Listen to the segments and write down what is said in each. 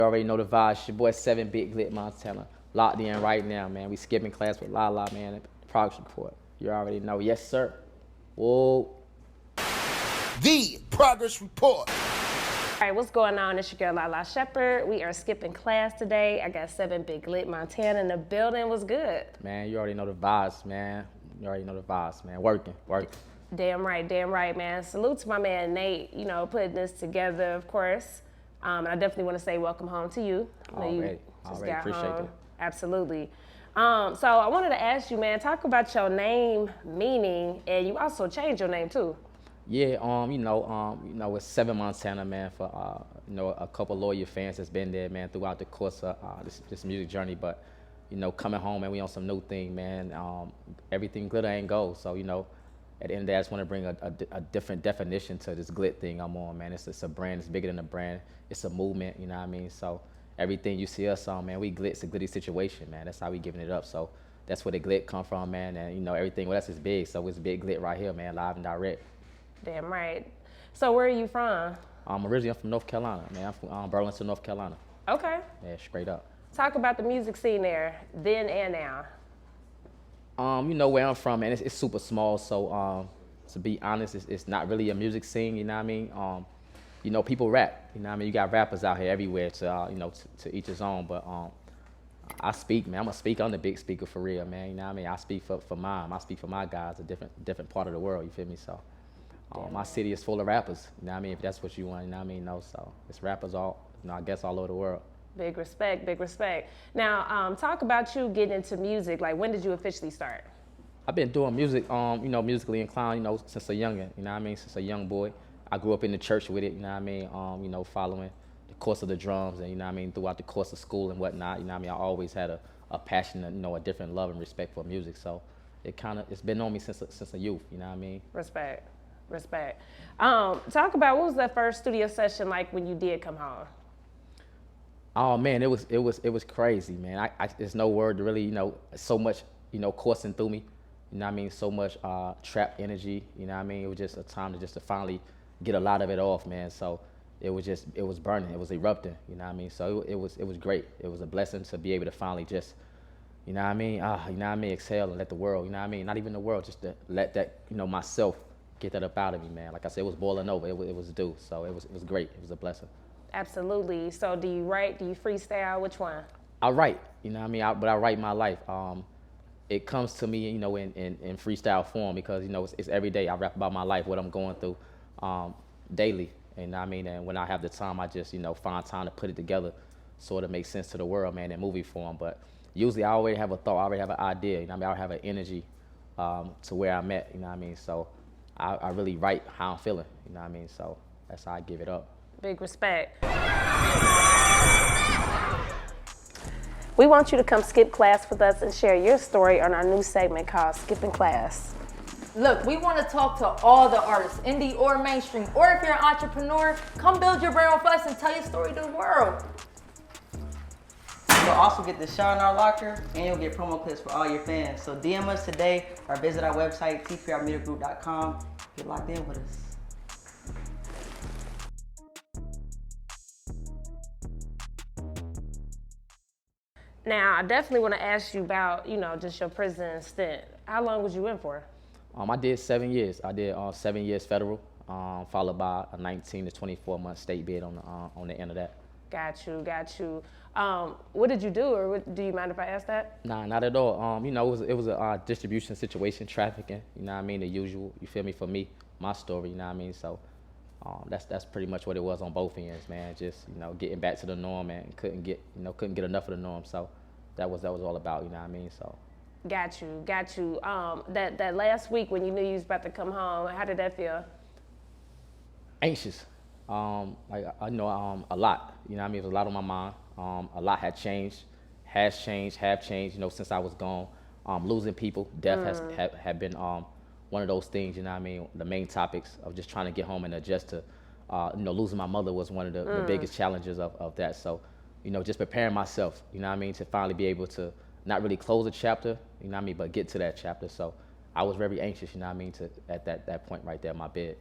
You already know the vibes. It's your boy 7 Big GLIT Montana. Locked in right now, man. We skipping class with Lala, man. Progress report. You already know. Yes, sir. Whoa. The progress report. All right, what's going on? It's your girl Lala Shepherd. We are skipping class today. I got 7 Big GLIT Montana in the building. Was good. Man, you already know the vibes, man. You already know the vibes, man. Working. Damn right, man. Salute to my man Nate, putting this together, of course. And I definitely want to say welcome home to you. Already appreciate it. Absolutely. So I wanted to ask you, man, talk about your name meaning, and you also changed your name too. Yeah, it's 7 Montana, man, for a couple loyal fans that's been there, man, throughout the course of this music journey. But coming home, man, we on some new thing, man. Everything glitter ain't gold, so at the end of the day, I just want to bring a different definition to this GLIT thing I'm on, man. It's a brand. It's bigger than a brand. It's a movement, you know what I mean? So everything you see us on, man, we GLIT. It's a glitty situation, man. That's how we giving it up. So that's where the GLIT come from, man. And, everything with us is big. So it's big GLIT right here, man, live and direct. Damn right. So where are you from? Originally, I'm from North Carolina, man. I'm from Burlington, North Carolina. Okay. Yeah, straight up. Talk about the music scene there, then and now. Where I'm from, man, it's super small. So to be honest, it's not really a music scene, you know what I mean? People rap, you know what I mean? You got rappers out here everywhere to each his own. But I speak, man. I'm a speaker. I'm the big speaker for real, man. You know what I mean? I speak for mine. I speak for my guys, a different part of the world, you feel me? So my city is full of rappers, you know what I mean? If that's what you want, you know what I mean? So it's rappers I guess all over the world. Big respect. Now, talk about you getting into music. Like, when did you officially start? I've been doing music, musically inclined, since a youngin', you know what I mean? Since a young boy. I grew up in the church with it, you know what I mean? Following the course of the drums and, you know what I mean, throughout the course of school and whatnot, you know what I mean? I always had a passion and, a different love and respect for music. So it's been on me since a youth, you know what I mean? Respect. Talk about, what was that first studio session like when you did come home? Oh man, it was crazy, man. There's no word to really, so much, coursing through me. You know what I mean? So much trapped energy, you know what I mean? It was just a time to finally get a lot of it off, man. So it was burning, it was erupting, you know what I mean? So it was great. It was a blessing to be able to finally just, you know what I mean? Exhale and let the world, you know what I mean? Not even the world, just to let that, myself get that up out of me, man. Like I said, it was boiling over, it was due. So it was great, it was a blessing. Absolutely. So do you write, do you freestyle, which one? I write, you know what I mean? But I write my life. It comes to me, in freestyle form because, it's every day. I rap about my life, what I'm going through daily. And I mean, and when I have the time, I just, find time to put it together so it'll make sense to the world, man, in movie form. But usually I already have a thought, I already have an idea, you know what I mean? I already have an energy to where I'm at, you know what I mean? So I really write how I'm feeling, you know what I mean? So that's how I give it up. Big respect. We want you to come skip class with us and share your story on our new segment called Skipping Class. Look, we want to talk to all the artists, indie or mainstream, or if you're an entrepreneur, come build your brand with us and tell your story to the world. You'll also get the shot in our locker, and you'll get promo clips for all your fans. So DM us today or visit our website, tprmediagroup.com. Get locked in with us. Now, I definitely want to ask you about, just your prison stint. How long was you in for? I did 7 years. I did 7 years federal, followed by a 19 to 24 month state bid on the end of that. Got you. What did you do, or do you mind if I ask that? Nah, not at all. It was a distribution situation, trafficking. You know what I mean? The usual. You feel me? For me, my story. You know what I mean? So that's pretty much what it was on both ends, man. Just getting back to the norm, and couldn't get enough of the norm. So that was all about. You know what I mean? So. Got you. That last week when you knew you was about to come home, how did that feel? Anxious. A lot. You know what I mean? It was a lot on my mind. A lot had changed, have changed, since I was gone. Losing people, death had been one of those things, you know what I mean? The main topics of just trying to get home and adjust to, losing my mother was one of the biggest challenges of that. So, just preparing myself, you know what I mean, to finally be able to not really close a chapter, you know what I mean, but get to that chapter. So I was very anxious, you know what I mean, at that point right there in my bed.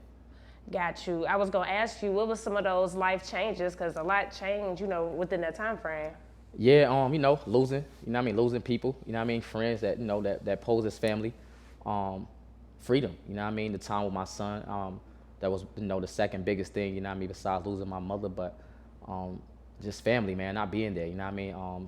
Got you. I was gonna ask you, what was some of those life changes? Because a lot changed, within that time frame. Yeah, losing, losing people, friends that, that pose as family, freedom, the time with my son, that was, the second biggest thing, besides losing my mother, but just family, man, not being there,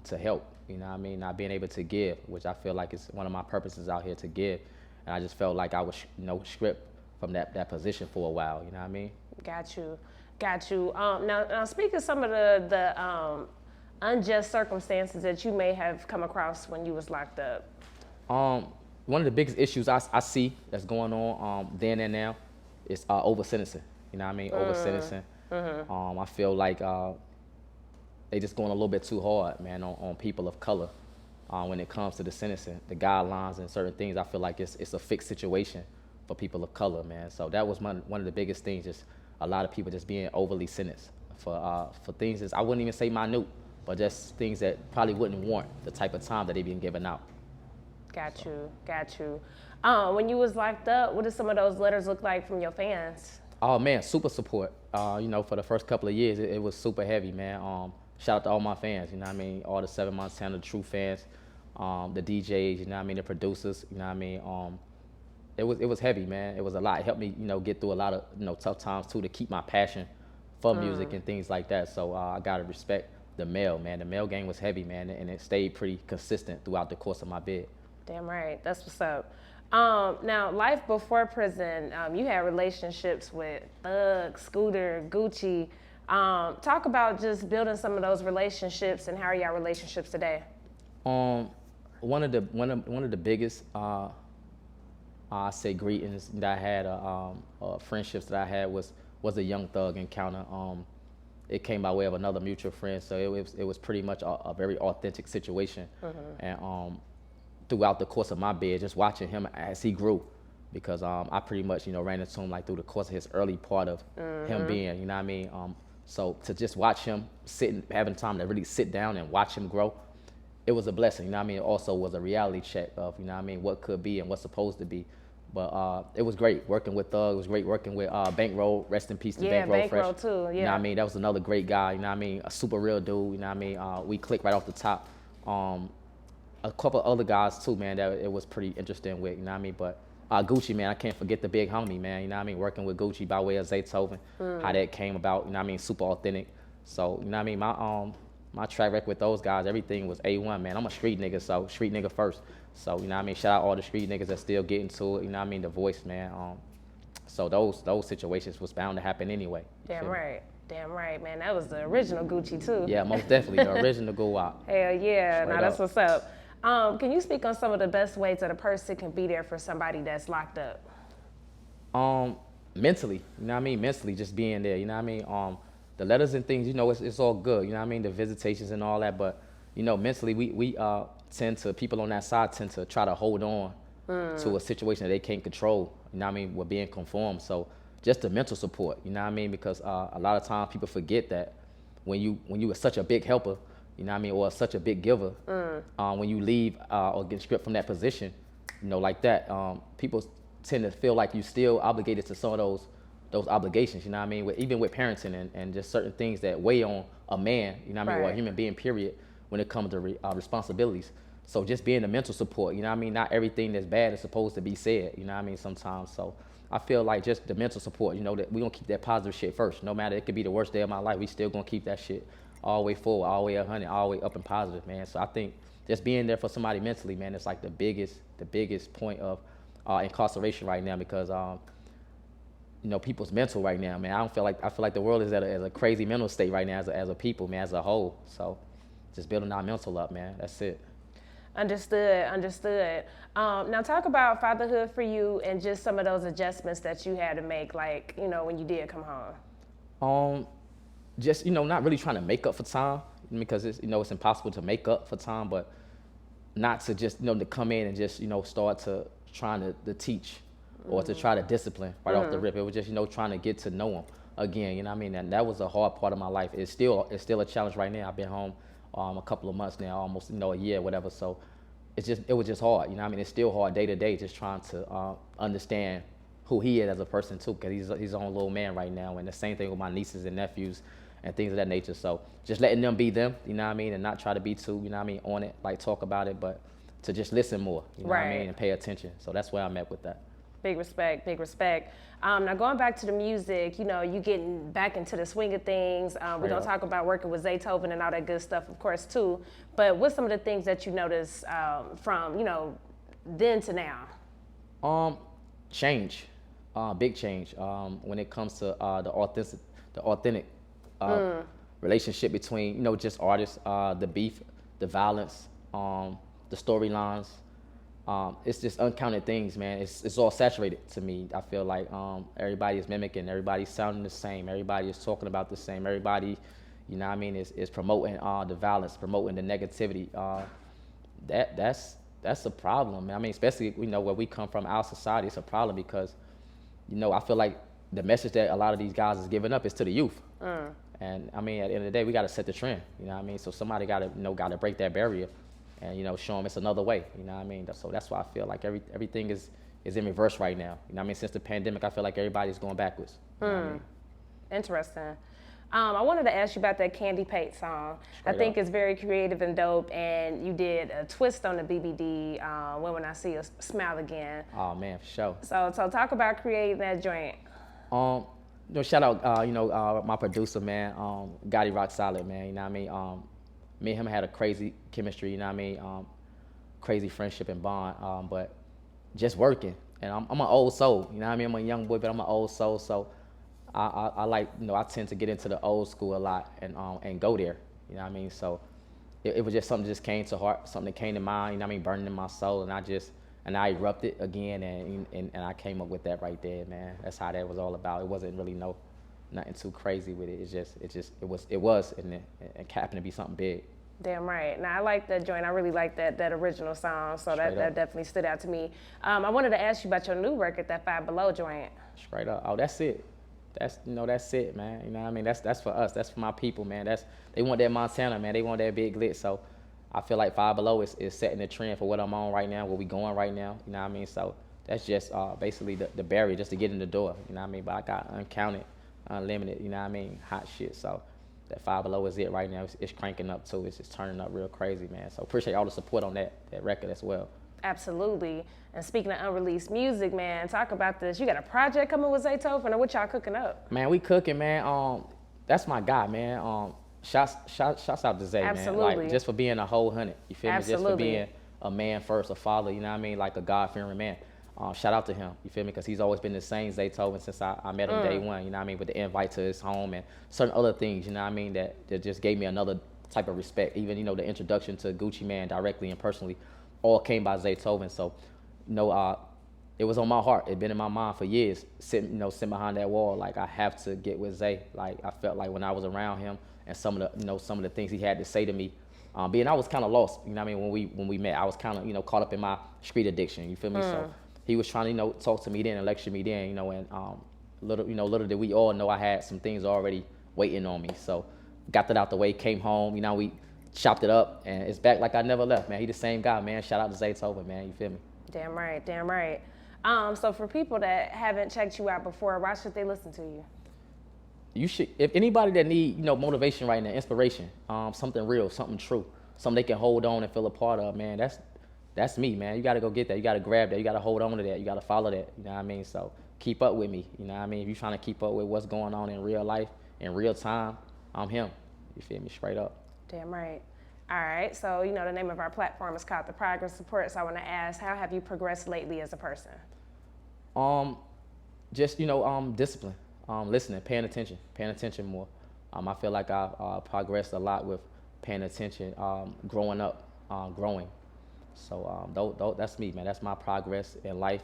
to help, not being able to give, which I feel like is one of my purposes out here, to give. And I just felt like I was, stripped from that position for a while, you know what I mean? Got you. Now speak of some of the unjust circumstances that you may have come across when you was locked up. One of the biggest issues I see that's going on then and now is over sentencing. You know what I mean? Over sentencing. I feel like they just going a little bit too hard, man, on people of color when it comes to the sentencing, the guidelines and certain things. I feel like it's a fixed situation for people of color, man. So that was one of the biggest things, just a lot of people just being overly sentenced for things that I wouldn't even say minute, but just things that probably wouldn't warrant the type of time that they've been given out. Got you. When you was locked up, what did some of those letters look like from your fans? Oh man, super support. For the first couple of years, it was super heavy, man. Shout out to all my fans, all the 7 Montana true fans, the DJs, the producers, It was heavy, man. It was a lot. It helped me, get through a lot of, tough times too, to keep my passion for music and things like that. So I gotta respect the mail, man. The mail game was heavy, man, and it stayed pretty consistent throughout the course of my bid. Damn right, that's what's up. Now, life before prison, you had relationships with Thug, Scooter, Gucci. Talk about just building some of those relationships, and how are y'all relationships today? One of the biggest, I say greetings that I had, friendships that I had was a Young Thug encounter. It came by way of another mutual friend, so it was pretty much a very authentic situation. And throughout the course of my bid, just watching him as he grew, because I pretty much ran into him like through the course of his early part of him being, so to just watch him having time to really sit down and watch him grow, it was a blessing. It also was a reality check of what could be and what's supposed to be. But it was great working with Thug. It was great working with Bankroll. Rest in peace to Bankroll Fresh. Bankroll too. Yeah. That was another great guy. A super real dude. We clicked right off the top. A couple of other guys too, man, that it was pretty interesting with. But Gucci, man, I can't forget the big homie, man. Working with Gucci by way of Zaytoven, how that came about. Super authentic. So my track record with those guys, everything was A1, man. I'm a street nigga, so street nigga first. So, shout out all the street niggas that still getting to it, the voice, man. So those situations was bound to happen anyway. Damn right, man. That was the original Gucci too. Yeah, most definitely, the original go out. Hell yeah, Straight that's up. what's up. Can you speak on some of the best ways that a person can be there for somebody that's locked up? Mentally, mentally just being there, the letters and things, it's all good, the visitations and all that, but, mentally we tend to, people on that side tend to try to hold on to a situation that they can't control, with being conformed. So just the mental support, because a lot of times people forget that when you are such a big helper, or such a big giver, when you leave or get stripped from that position, like that, people tend to feel like you still obligated to some of those obligations, even with parenting and just certain things that weigh on a man, or a human being, period, when it comes to responsibilities. So just being the mental support, not everything that's bad is supposed to be said, sometimes. So I feel like just the mental support, that we gonna keep that positive shit first. No matter, it could be the worst day of my life, we still gonna keep that shit all the way forward, all the way 100, all the way up and positive, man. So I think just being there for somebody mentally, man, it's like the biggest point of incarceration right now, because people's mental right now, man. I feel like the world is at a crazy mental state right now as a people, man, as a whole. So just building our mental up, man. That's it. Understood. Now talk about fatherhood for you and just some of those adjustments that you had to make, like, when you did come home. Just, not really trying to make up for time, because it's, it's impossible to make up for time, but not to just, to come in and just, start to trying to teach or to try to discipline right off the rip. It was just, trying to get to know them again, And that was a hard part of my life. It's still a challenge right now. I've been home a couple of months now, almost, a year, whatever. So it was just hard, It's still hard day to day, just trying to understand who he is as a person too, because he's his own little man right now. And the same thing with my nieces and nephews and things of that nature. So just letting them be them, you know what I mean, and not try to be too, you know what I mean, on it, like talk about it, but to just listen more, you know what I mean, and pay attention. So that's where I'm at with that. Big respect, big respect. Now going back to the music, you know, you getting back into the swing of things. We're gonna talk about working with Zaytoven and all that good stuff, of course, too. But what's some of the things that you notice from, you know, then to now? Change, big change. When it comes to the authentic relationship between, you know, just artists, the beef, the violence, the storylines. It's just uncounted things, man. It's all saturated to me. I feel like everybody is mimicking, everybody's sounding the same, everybody is talking about the same, everybody, you know what I mean, is promoting the violence, promoting the negativity. That's a problem. I mean, especially, you know, where we come from, our society, it's a problem because, you know, I feel like the message that a lot of these guys is giving up is to the youth. And I mean, at the end of the day, we got to set the trend, you know what I mean? So somebody got to break that barrier and, you know, show them it's another way, you know what I mean? So that's why I feel like everything is in reverse right now. You know what I mean? Since the pandemic, I feel like everybody's going backwards. You know what I mean? Interesting. I wanted to ask you about that Candy Paint song. I think it's very creative and dope, and you did a twist on the BBD, When I See You Smile Again. Oh, man, for sure. So talk about creating that joint. You know, shout out, my producer, man, Gotti Rock Solid, man, you know what I mean? Me and him had a crazy chemistry, you know what I mean? Crazy friendship and bond, but just working. And I'm an old soul, you know what I mean? I'm a young boy, but I'm an old soul, so I like, you know, I tend to get into the old school a lot and go there, you know what I mean? So it was just something that just came to heart, something that came to mind, you know what I mean, burning in my soul, and I erupted again, and I came up with that right there, man. That's how that was all about. It wasn't really nothing too crazy with it. It was, and it happened to be something big. Damn right. Now I like that joint. I really like that original song. So that definitely stood out to me. I wanted to ask you about your new record, that Five Below joint. Straight up. Oh, that's it. That's it, man. You know what I mean? That's for us. That's for my people, man. They want that Montana, man. They want that big glit. So I feel like Five Below is setting the trend for what I'm on right now, where we going right now. You know what I mean? So that's just basically the barrier just to get in the door. You know what I mean? But I got uncounted, unlimited. You know what I mean? Hot shit. So that Five Below is it right now. It's cranking up too. It's just turning up real crazy, man. So appreciate all the support on that record as well. Absolutely. And speaking of unreleased music, man, talk about this. You got a project coming with Zaytoven, or what y'all cooking up? Man, we cooking, man. That's my guy, man. Shouts out to Zay, Absolutely. man. Like, just for being a whole hundred. You feel Absolutely. me? Just for being a man first, a father. You know what I mean? Like a God-fearing man. Shout out to him. You feel me? Because he's always been the same Zaytoven since I met him day one. You know what I mean? With the invite to his home and certain other things. You know what I mean? That just gave me another type of respect. Even, you know, the introduction to Gucci Mane directly and personally, all came by Zaytoven. So, you know, it was on my heart. It'd been in my mind for years, sitting behind that wall. Like, I have to get with Zay. Like, I felt like when I was around him and some of the things he had to say to me, being I was kind of lost. You know what I mean? When we met, I was kind of, you know, caught up in my street addiction. You feel me? So he was trying to, you know, talk to me then and lecture me then, you know, and little did we all know I had some things already waiting on me. So got that out the way, came home, you know, we chopped it up, and it's back like I never left, man. He the same guy, man. Shout out to Zaytoven, man. You feel me? Damn right, damn right. So for people that haven't checked you out before, why should they listen to you? You should, if anybody that need, you know, motivation right now, inspiration, something real, something true, something they can hold on and feel a part of, man, that's me, man. You got to go get that. You got to grab that. You got to hold on to that. You got to follow that. You know what I mean? So keep up with me. You know what I mean? If you're trying to keep up with what's going on in real life, in real time, I'm him. You feel me? Straight up. Damn right. All right. So, you know, the name of our platform is called The Progress Report. So I want to ask, how have you progressed lately as a person? Just, you know, discipline, listening, paying attention more. I feel like I've progressed a lot with paying attention, growing up, growing. So that's me, man. That's my progress in life.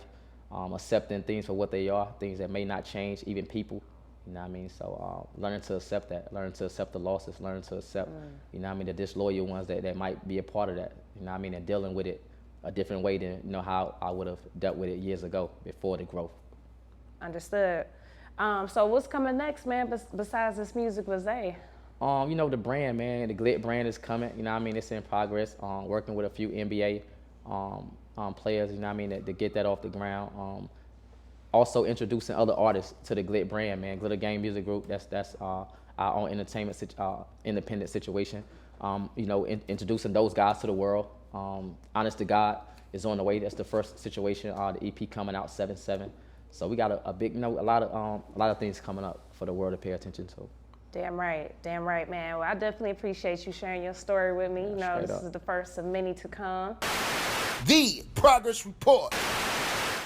Accepting things for what they are, things that may not change, even people. You know what I mean? So learning to accept that, learning to accept the losses, learning to accept, you know what I mean, the disloyal ones that might be a part of that. You know what I mean? And dealing with it a different way than, you know, how I would have dealt with it years ago before the growth. Understood. So what's coming next, man, besides this music with Zay? You know, the brand, man, the GLIT brand is coming. You know what I mean? It's in progress. Working with a few NBA players, you know what I mean, to get that off the ground. also introducing other artists to the Glit brand, man. Glitter Gang Music Group, that's our own entertainment independent situation. You know, introducing those guys to the world. Honest to God is on the way. That's the first situation. The EP coming out 7/7. So we got a big, you know, a lot of things coming up for the world to pay attention to. Damn right, man. Well, I definitely appreciate you sharing your story with me. You know, this is the first of many to come. The Progress Report.